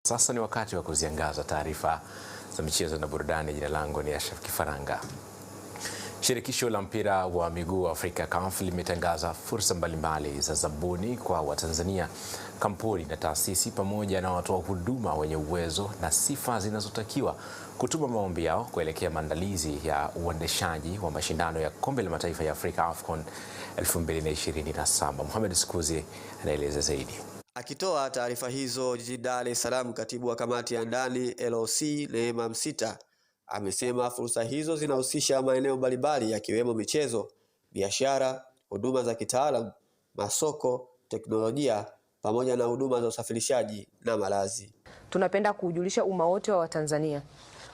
Sasa ni wakati wa kuziangaza taarifa za michezo na burudani. Jina langu ni Ashraf Kifaranga. Shirikisho la mpira wa miguu Afrika CAF limetangaza fursa mbalimbali za zabuni kwa Watanzania, kampuni na taasisi pamoja na watoa huduma wenye uwezo na sifa zinazotakiwa kutuma maombi yao kuelekea maandalizi ya uendeshaji wa mashindano ya Kombe la Mataifa ya Afrika AFCON 2027. Mohamed Skuzi anaeleza zaidi. Akitoa taarifa hizo jijini Dar es Salaam, katibu wa kamati ya ndani LOC Neema Msita amesema fursa hizo zinahusisha maeneo mbalimbali yakiwemo michezo, biashara, huduma za kitaalamu, masoko, teknolojia pamoja na huduma za usafirishaji na malazi. Tunapenda kujulisha umma wote wa Tanzania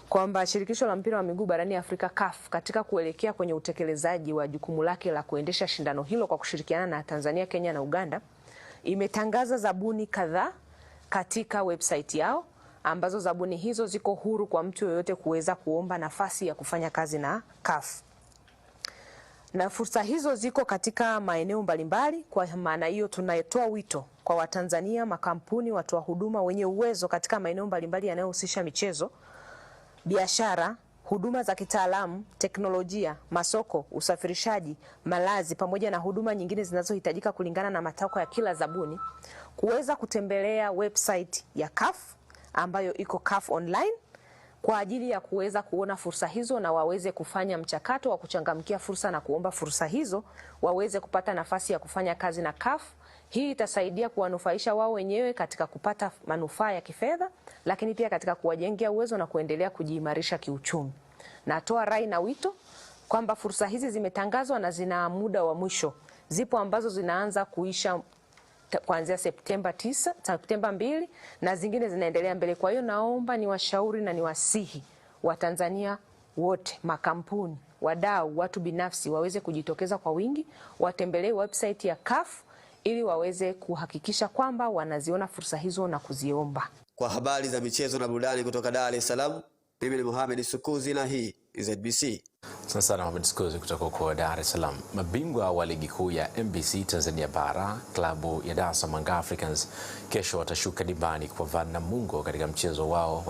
kwamba shirikisho la mpira wa miguu barani Afrika CAF katika kuelekea kwenye utekelezaji wa jukumu lake la kuendesha shindano hilo kwa kushirikiana na Tanzania, Kenya na Uganda imetangaza zabuni kadhaa katika website yao, ambazo zabuni hizo ziko huru kwa mtu yoyote kuweza kuomba nafasi ya kufanya kazi na CAF. Na fursa hizo ziko katika maeneo mbalimbali. Kwa maana hiyo tunatoa wito kwa Watanzania, makampuni, watoa huduma wenye uwezo katika maeneo mbalimbali yanayohusisha michezo, biashara, huduma za kitaalamu, teknolojia, masoko, usafirishaji, malazi pamoja na huduma nyingine zinazohitajika kulingana na matakwa ya kila zabuni, kuweza kutembelea website ya CAF ambayo iko CAF online kwa ajili ya kuweza kuona fursa hizo na waweze kufanya mchakato wa kuchangamkia fursa na kuomba fursa hizo, waweze kupata nafasi ya kufanya kazi na CAF. Hii itasaidia kuwanufaisha wao wenyewe katika kupata manufaa ya kifedha, lakini pia katika kuwajengea uwezo na kuendelea kujiimarisha kiuchumi. Natoa rai na wito kwamba fursa hizi zimetangazwa na zina muda wa mwisho. Zipo ambazo zinaanza kuisha kuanzia Septemba 2 na zingine zinaendelea mbele. Kwa hiyo naomba niwashauri na niwasihi Watanzania wote, makampuni, wadau, watu binafsi waweze kujitokeza kwa wingi, watembelee website ya CAF ili waweze kuhakikisha kwamba wanaziona fursa hizo na kuziomba. Kwa habari za michezo na burudani kutoka Dar es Salaam, mimi ni Mohamed Sukuzi na hii ni ZBC. Sasa na Mohamed Sukuzi kutoka kwa Dar es Salaam. Mabingwa wa ligi kuu ya MBC Tanzania Bara, klabu ya Dar es Salaam Africans, kesho watashuka dimbani kwa Namungo katika mchezo wao